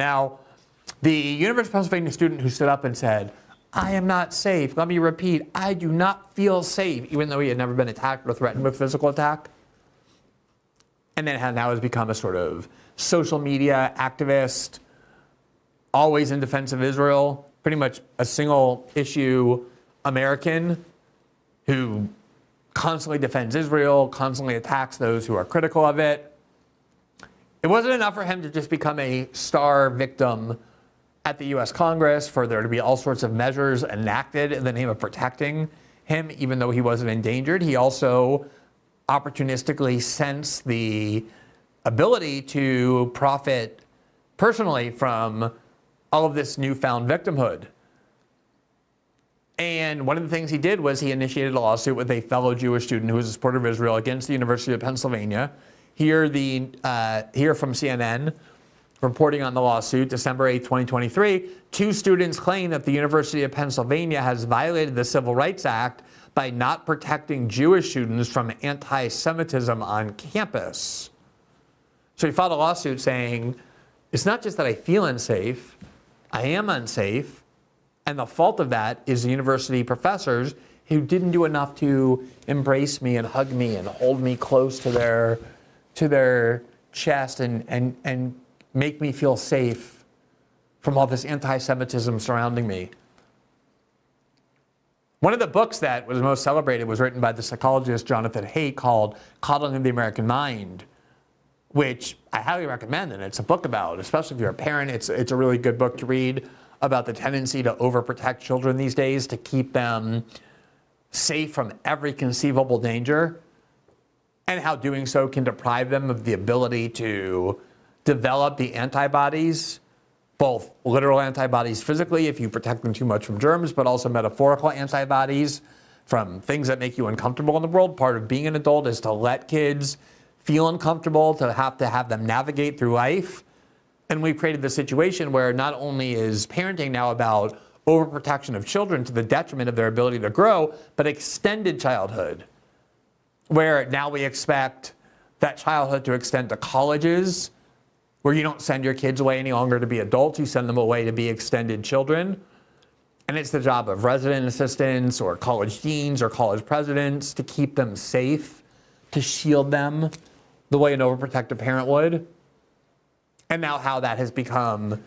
Now, the University of Pennsylvania student who stood up and said, "I am not safe. Let me repeat, I do not feel safe," even though he had never been attacked or threatened with physical attack. And then now has become a sort of social media activist, always in defense of Israel, pretty much a single issue American who constantly defends Israel, constantly attacks those who are critical of it. It wasn't enough for him to just become a star victim at the US Congress, for there to be all sorts of measures enacted in the name of protecting him, even though he wasn't endangered. He also opportunistically sensed the ability to profit personally from all of this newfound victimhood. And one of the things he did was he initiated a lawsuit with a fellow Jewish student who was a supporter of Israel against the University of Pennsylvania. Here from CNN, reporting on the lawsuit, December 8, 2023, two students claim that the University of Pennsylvania has violated the Civil Rights Act by not protecting Jewish students from anti-Semitism on campus. So he filed a lawsuit saying, it's not just that I feel unsafe, I am unsafe, and the fault of that is the university professors who didn't do enough to embrace me and hug me and hold me close to their chest and make me feel safe from all this anti-Semitism surrounding me. One of the books that was most celebrated was written by the psychologist Jonathan Haidt called Coddling the American Mind, which I highly recommend. And it's a book about, especially if you're a parent, it's a really good book to read about the tendency to overprotect children these days, to keep them safe from every conceivable danger, and how doing so can deprive them of the ability to develop the antibodies, both literal antibodies physically if you protect them too much from germs, but also metaphorical antibodies from things that make you uncomfortable in the world. Part of being an adult is to let kids feel uncomfortable, to have them navigate through life. And we've created this situation where not only is parenting now about overprotection of children to the detriment of their ability to grow, but extended childhood, where now we expect that childhood to extend to colleges, where you don't send your kids away any longer to be adults, you send them away to be extended children. And it's the job of resident assistants or college deans or college presidents to keep them safe, to shield them the way an overprotective parent would. And now how that has become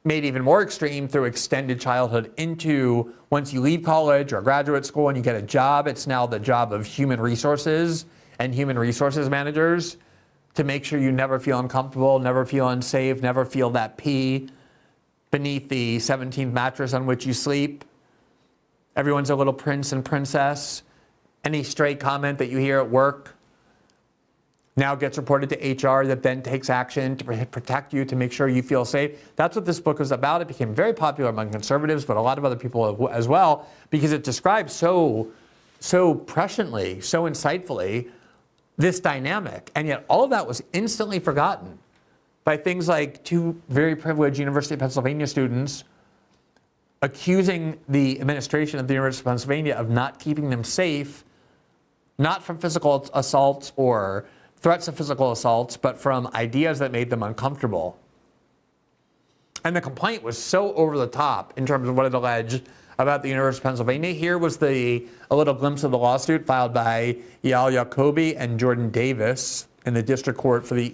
made even more extreme through extended childhood into once you leave college or graduate school and you get a job, it's now the job of human resources and human resources managers to make sure you never feel uncomfortable, never feel unsafe, never feel that pee beneath the 17th mattress on which you sleep. Everyone's a little prince and princess. Any stray comment that you hear at work now gets reported to HR, that then takes action to protect you, to make sure you feel safe. That's what this book is about. It became very popular among conservatives, but a lot of other people as well, because it describes so presciently, so insightfully, this dynamic. And yet all of that was instantly forgotten by things like two very privileged University of Pennsylvania students accusing the administration of the University of Pennsylvania of not keeping them safe, not from physical assaults or threats of physical assaults, but from ideas that made them uncomfortable. And the complaint was so over the top in terms of what it alleged about the University of Pennsylvania. Here was a little glimpse of the lawsuit filed by Yael Jacoby and Jordan Davis in the District Court for the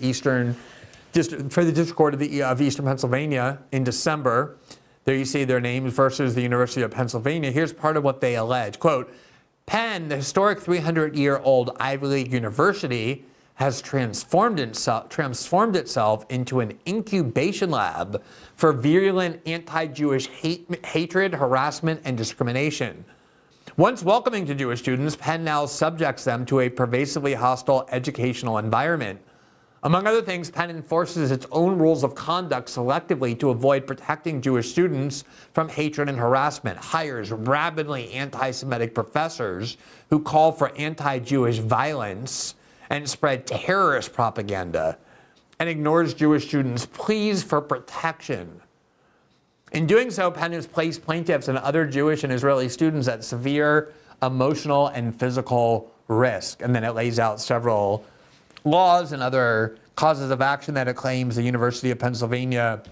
District Court of Eastern Pennsylvania in December. There you see their names versus the University of Pennsylvania. Here's part of what they allege. Quote, Penn, the historic 300-year-old Ivy League university, has transformed itself into an incubation lab for virulent anti-Jewish hatred, harassment, and discrimination. Once welcoming to Jewish students, Penn now subjects them to a pervasively hostile educational environment. Among other things, Penn enforces its own rules of conduct selectively to avoid protecting Jewish students from hatred and harassment, hires rabidly anti-Semitic professors who call for anti-Jewish violence and spread terrorist propaganda, and ignores Jewish students' pleas for protection. In doing so, Penn has placed plaintiffs and other Jewish and Israeli students at severe emotional and physical risk. And then it lays out several laws and other causes of action that it claims the University of Pennsylvania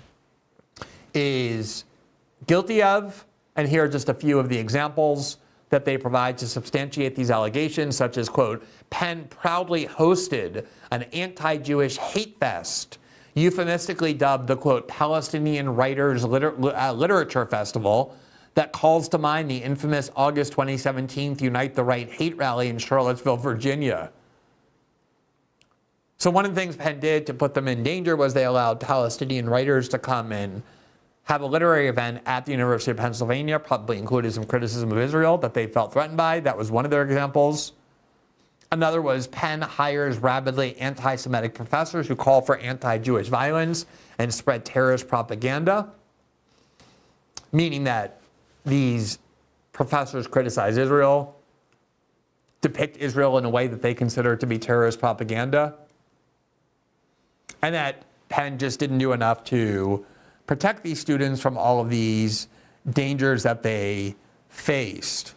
is guilty of, and here are just a few of the examples that they provide to substantiate these allegations, such as, quote, Penn proudly hosted an anti-Jewish hate fest, euphemistically dubbed the, quote, Palestinian Writers Literature Festival, that calls to mind the infamous August 2017 Unite the Right hate rally in Charlottesville, Virginia. So one of the things Penn did to put them in danger was they allowed Palestinian writers to come and have a literary event at the University of Pennsylvania, probably included some criticism of Israel that they felt threatened by. That was one of their examples. Another was Penn hires rabidly anti-Semitic professors who call for anti-Jewish violence and spread terrorist propaganda, meaning that these professors criticize Israel, depict Israel in a way that they consider to be terrorist propaganda, and that Penn just didn't do enough to protect these students from all of these dangers that they faced.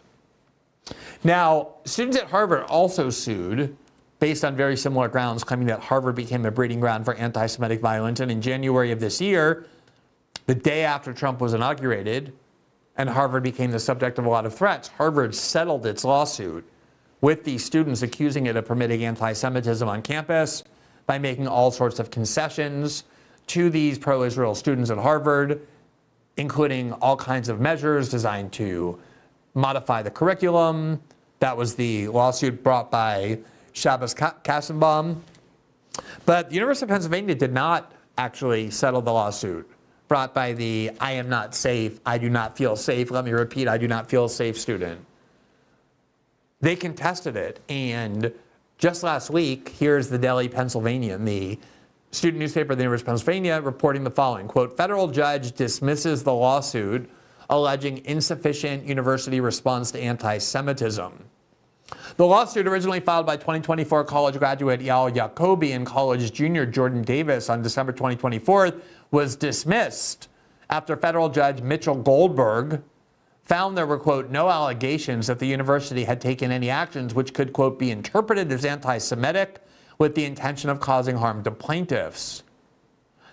Now, students at Harvard also sued based on very similar grounds, claiming that Harvard became a breeding ground for anti-Semitic violence. And in January of this year, the day after Trump was inaugurated, and Harvard became the subject of a lot of threats, Harvard settled its lawsuit with these students, accusing it of permitting anti-Semitism on campus by making all sorts of concessions to these pro-Israel students at Harvard, including all kinds of measures designed to modify the curriculum. That was the lawsuit brought by Shabbos Kassenbaum. But the University of Pennsylvania did not actually settle the lawsuit brought by the I am not safe, I do not feel safe, let me repeat, I do not feel safe student. They contested it, and just last week, here's the Daily Pennsylvanian, the student newspaper of the University of Pennsylvania, reporting the following, quote, federal judge dismisses the lawsuit alleging insufficient university response to anti-Semitism. The lawsuit, originally filed by 2024 college graduate Yael Jacoby and college junior Jordan Davis on December 2024, was dismissed after federal judge Mitchell Goldberg found there were, quote, no allegations that the university had taken any actions which could, quote, be interpreted as anti-Semitic with the intention of causing harm to plaintiffs.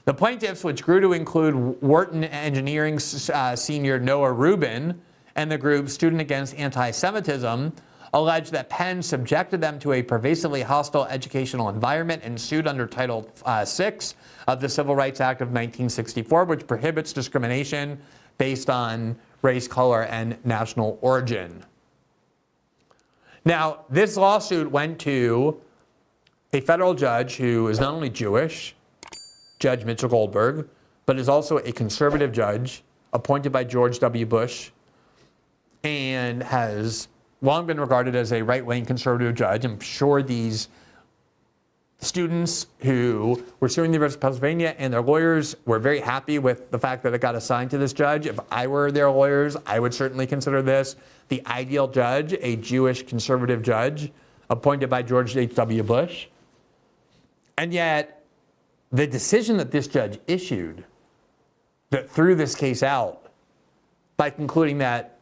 The plaintiffs, which grew to include Wharton Engineering senior Noah Rubin and the group Student Against Anti-Semitism, alleged that Penn subjected them to a pervasively hostile educational environment and sued under Title VI of the Civil Rights Act of 1964, which prohibits discrimination based on race, color, and national origin. Now, this lawsuit went to a federal judge who is not only Jewish, Judge Mitchell Goldberg, but is also a conservative judge appointed by George W. Bush and has long been regarded as a right-wing conservative judge. I'm sure these students who were suing the University of Pennsylvania and their lawyers were very happy with the fact that it got assigned to this judge. If I were their lawyers, I would certainly consider this the ideal judge, a Jewish conservative judge appointed by George H.W. Bush. And yet, the decision that this judge issued that threw this case out by concluding that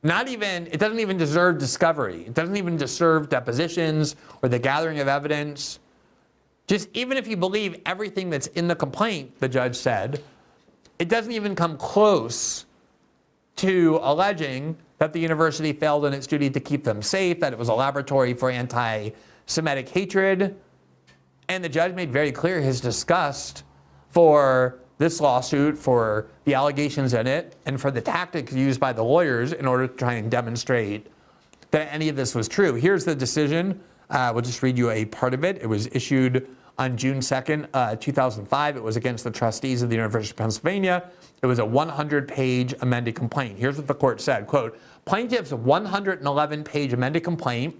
it doesn't even deserve discovery. It doesn't even deserve depositions or the gathering of evidence. Just even if you believe everything that's in the complaint, the judge said, it doesn't even come close to alleging that the university failed in its duty to keep them safe, that it was a laboratory for anti-Semitic hatred. And the judge made very clear his disgust for this lawsuit, for the allegations in it, and for the tactics used by the lawyers in order to try and demonstrate that any of this was true. Here's the decision. We'll just read you a part of it. It was issued on June 2nd, 2005. It was against the trustees of the University of Pennsylvania. It was a 100-page amended complaint. Here's what the court said, quote, plaintiff's 111-page amended complaint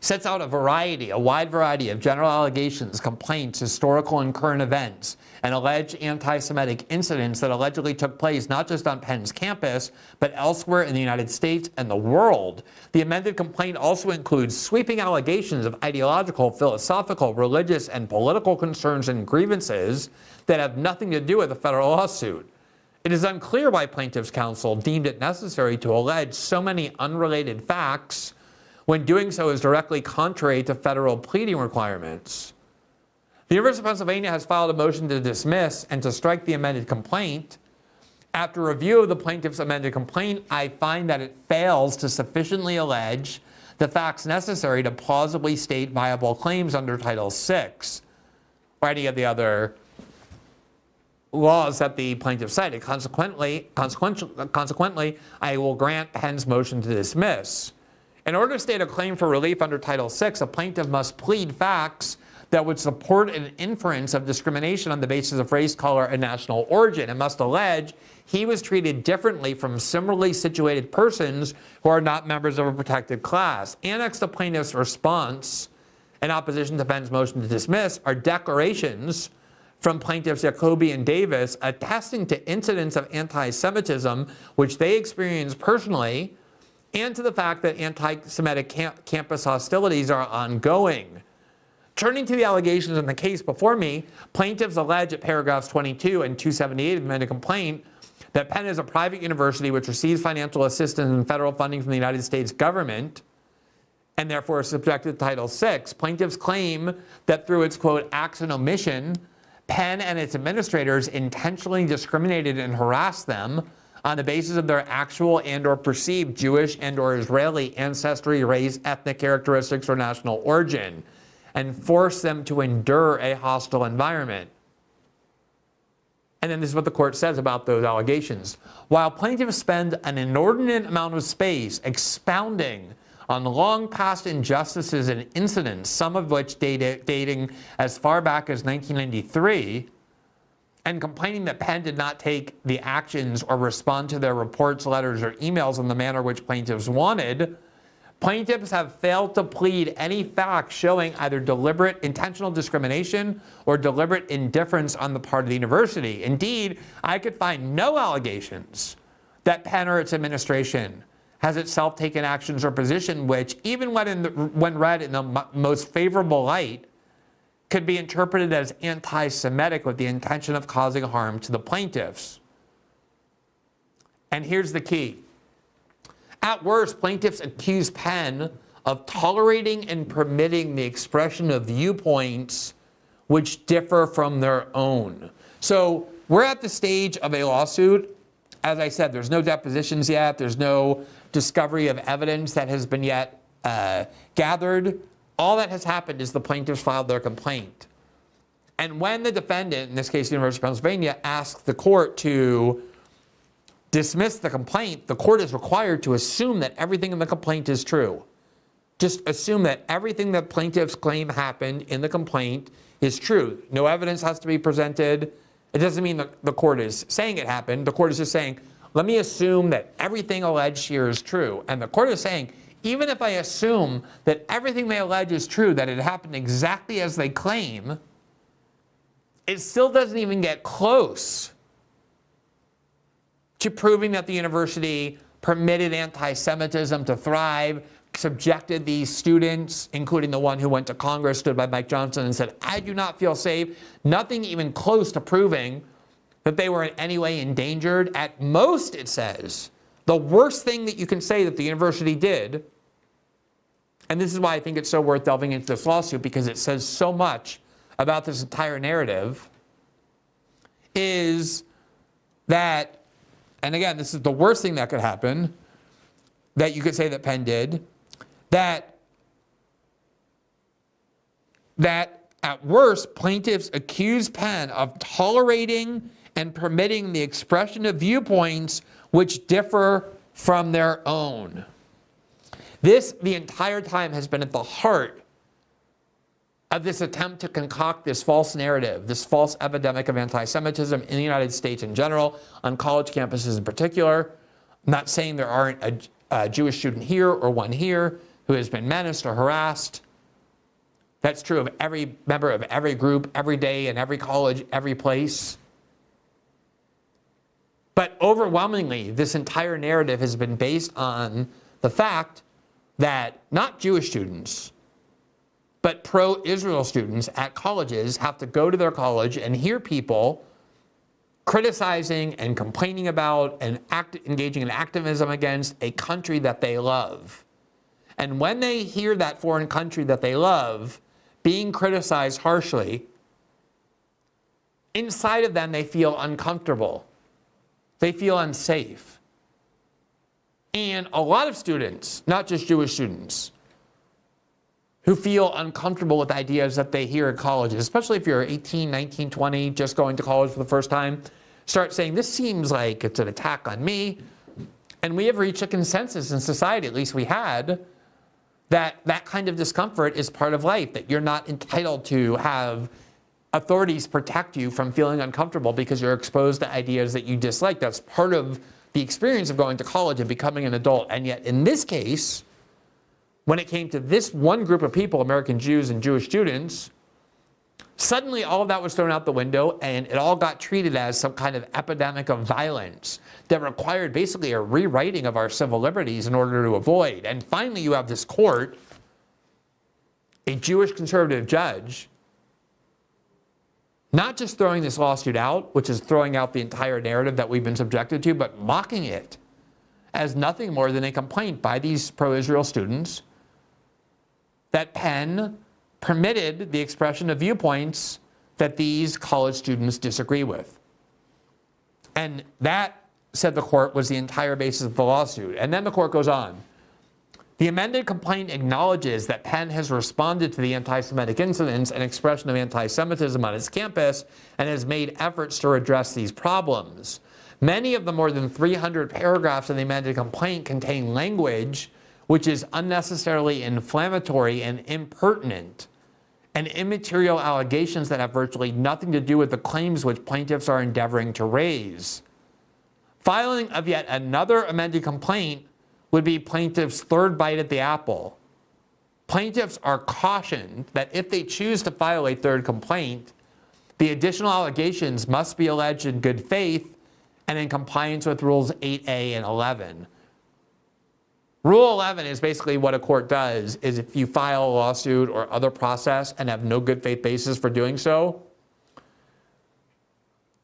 sets out a wide variety of general allegations, complaints, historical and current events, and alleged anti-Semitic incidents that allegedly took place not just on Penn's campus, but elsewhere in the United States and the world. The amended complaint also includes sweeping allegations of ideological, philosophical, religious, and political concerns and grievances that have nothing to do with the federal lawsuit. It is unclear why plaintiff's counsel deemed it necessary to allege so many unrelated facts when doing so is directly contrary to federal pleading requirements. The University of Pennsylvania has filed a motion to dismiss and to strike the amended complaint. After review of the plaintiff's amended complaint, I find that it fails to sufficiently allege the facts necessary to plausibly state viable claims under Title VI or any of the other laws that the plaintiff cited. Consequently, I will grant Penn's motion to dismiss. In order to state a claim for relief under Title VI, a plaintiff must plead facts that would support an inference of discrimination on the basis of race, color, and national origin. It must allege he was treated differently from similarly situated persons who are not members of a protected class. Annexed to plaintiff's response in opposition to Penn's motion to dismiss are declarations from plaintiffs Jacoby and Davis attesting to incidents of anti-Semitism which they experienced personally, and to the fact that anti-Semitic campus hostilities are ongoing. Turning to the allegations in the case before me, plaintiffs allege at paragraphs 22 and 278 of the amended complaint that Penn is a private university which receives financial assistance and federal funding from the United States government and therefore is subjected to Title VI. Plaintiffs claim that through its, quote, acts and omission, Penn and its administrators intentionally discriminated and harassed them on the basis of their actual and or perceived Jewish and or Israeli ancestry, race, ethnic characteristics, or national origin, and forced them to endure a hostile environment. And then this is what the court says about those allegations. While plaintiffs spend an inordinate amount of space expounding on long past injustices and incidents, some of which dating as far back as 1993, and complaining that Penn did not take the actions or respond to their reports, letters, or emails in the manner which plaintiffs wanted, plaintiffs have failed to plead any facts showing either deliberate intentional discrimination or deliberate indifference on the part of the university. Indeed, I could find no allegations that Penn or its administration has itself taken actions or position which, even when read in the most favorable light, could be interpreted as anti-Semitic with the intention of causing harm to the plaintiffs. And here's the key. At worst, plaintiffs accuse Penn of tolerating and permitting the expression of viewpoints which differ from their own. So we're at the stage of a lawsuit. As I said, there's no depositions yet. There's no discovery of evidence that has been yet gathered. All that has happened is the plaintiffs filed their complaint. And when the defendant, in this case the University of Pennsylvania, asked the court to dismiss the complaint, the court is required to assume that everything in the complaint is true. Just assume that everything that plaintiffs claim happened in the complaint is true. No evidence has to be presented. It doesn't mean the court is saying it happened. The court is just saying, let me assume that everything alleged here is true. And the court is saying, even if I assume that everything they allege is true, that it happened exactly as they claim, it still doesn't even get close to proving that the university permitted anti-Semitism to thrive, subjected these students, including the one who went to Congress, stood by Mike Johnson and said, I do not feel safe. Nothing even close to proving that they were in any way endangered. At most, it says, the worst thing that you can say that the university did, and this is why I think it's so worth delving into this lawsuit, because it says so much about this entire narrative, is that, and again, this is the worst thing that could happen, that you could say that Penn did, that at worst, plaintiffs accuse Penn of tolerating and permitting the expression of viewpoints which differ from their own. This, the entire time, has been at the heart of this attempt to concoct this false narrative, this false epidemic of anti-Semitism in the United States in general, on college campuses in particular. I'm not saying there aren't a Jewish student here or one here who has been menaced or harassed. That's true of every member of every group, every day, in every college, every place. But overwhelmingly, this entire narrative has been based on the fact that not Jewish students, but pro-Israel students at colleges have to go to their college and hear people criticizing and complaining about and engaging in activism against a country that they love. And when they hear that foreign country that they love being criticized harshly, inside of them they feel uncomfortable. They feel unsafe. And a lot of students, not just Jewish students, who feel uncomfortable with ideas that they hear at colleges, especially if you're 18, 19, 20, just going to college for the first time, start saying, this seems like it's an attack on me. And we have reached a consensus in society, at least we had, that that kind of discomfort is part of life, that you're not entitled to have authorities protect you from feeling uncomfortable because you're exposed to ideas that you dislike. That's part of the experience of going to college and becoming an adult. And yet in this case, when it came to this one group of people, American Jews and Jewish students, suddenly all of that was thrown out the window and it all got treated as some kind of epidemic of violence that required basically a rewriting of our civil liberties in order to avoid. And finally you have this court, a Jewish conservative judge, not just throwing this lawsuit out, which is throwing out the entire narrative that we've been subjected to, but mocking it as nothing more than a complaint by these pro-Israel students that Penn permitted the expression of viewpoints that these college students disagree with. And that, said the court, was the entire basis of the lawsuit. And then the court goes on. The amended complaint acknowledges that Penn has responded to the anti-Semitic incidents and expression of anti-Semitism on its campus and has made efforts to address these problems. Many of the more than 300 paragraphs in the amended complaint contain language which is unnecessarily inflammatory and impertinent, and immaterial allegations that have virtually nothing to do with the claims which plaintiffs are endeavoring to raise. Filing of yet another amended complaint would be plaintiffs' third bite at the apple. Plaintiffs are cautioned that if they choose to file a third complaint, the additional allegations must be alleged in good faith and in compliance with Rules 8A and 11. Rule 11 is basically what a court does is if you file a lawsuit or other process and have no good faith basis for doing so,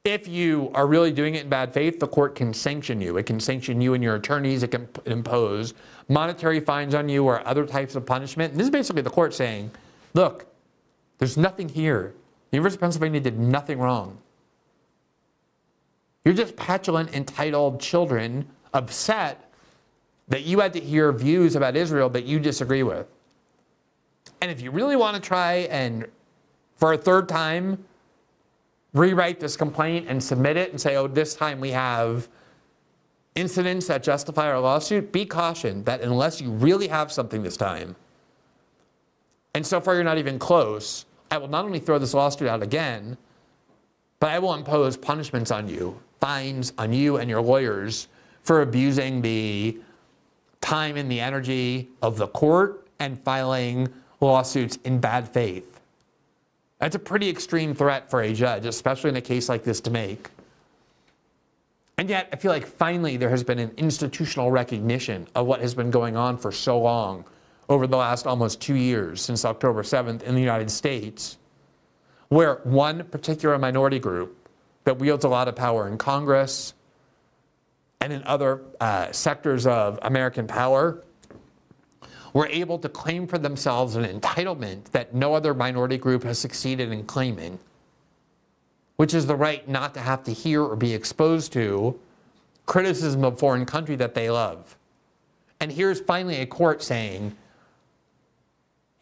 if you are really doing it in bad faith, the court can sanction you. It can sanction you and your attorneys. It can impose monetary fines on you or other types of punishment. And this is basically the court saying, look, there's nothing here. The University of Pennsylvania did nothing wrong. You're just petulant, entitled children upset that you had to hear views about Israel that you disagree with. And if you really want to try and, for a third time, rewrite this complaint and submit it and say, oh, this time we have incidents that justify our lawsuit, be cautioned that unless you really have something this time, and so far you're not even close, I will not only throw this lawsuit out again, but I will impose punishments on you, fines on you and your lawyers for abusing the time and the energy of the court and filing lawsuits in bad faith. That's a pretty extreme threat for a judge, especially in a case like this, to make. And yet, I feel like finally there has been an institutional recognition of what has been going on for so long over the last almost 2 years since October 7th in the United States, where one particular minority group that wields a lot of power in Congress and in other sectors of American power were able to claim for themselves an entitlement that no other minority group has succeeded in claiming, which is the right not to have to hear or be exposed to criticism of a foreign country that they love. And here's finally a court saying,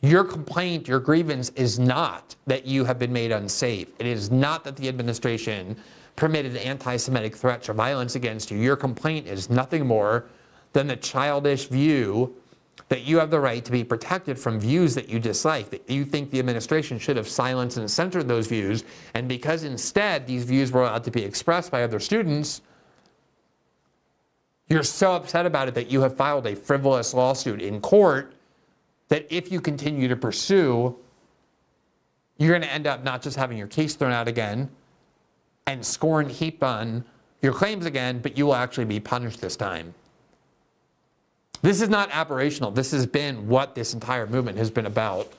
your complaint, your grievance is not that you have been made unsafe. It is not that the administration permitted anti-Semitic threats or violence against you. Your complaint is nothing more than the childish view that you have the right to be protected from views that you dislike, that you think the administration should have silenced and censored those views, and because instead these views were allowed to be expressed by other students, you're so upset about it that you have filed a frivolous lawsuit in court that if you continue to pursue, you're going to end up not just having your case thrown out again and scorn heaped on your claims again, but you will actually be punished this time. This is not aberrational. This has been what this entire movement has been about.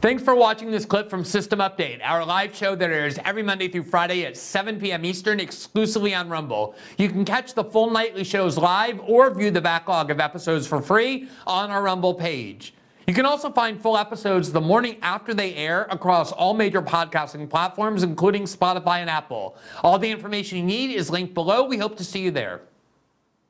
Thanks for watching this clip from System Update, our live show that airs every Monday through Friday at 7 p.m. Eastern, exclusively on Rumble. You can catch the full nightly shows live or view the backlog of episodes for free on our Rumble page. You can also find full episodes the morning after they air across all major podcasting platforms, including Spotify and Apple. All the information you need is linked below. We hope to see you there.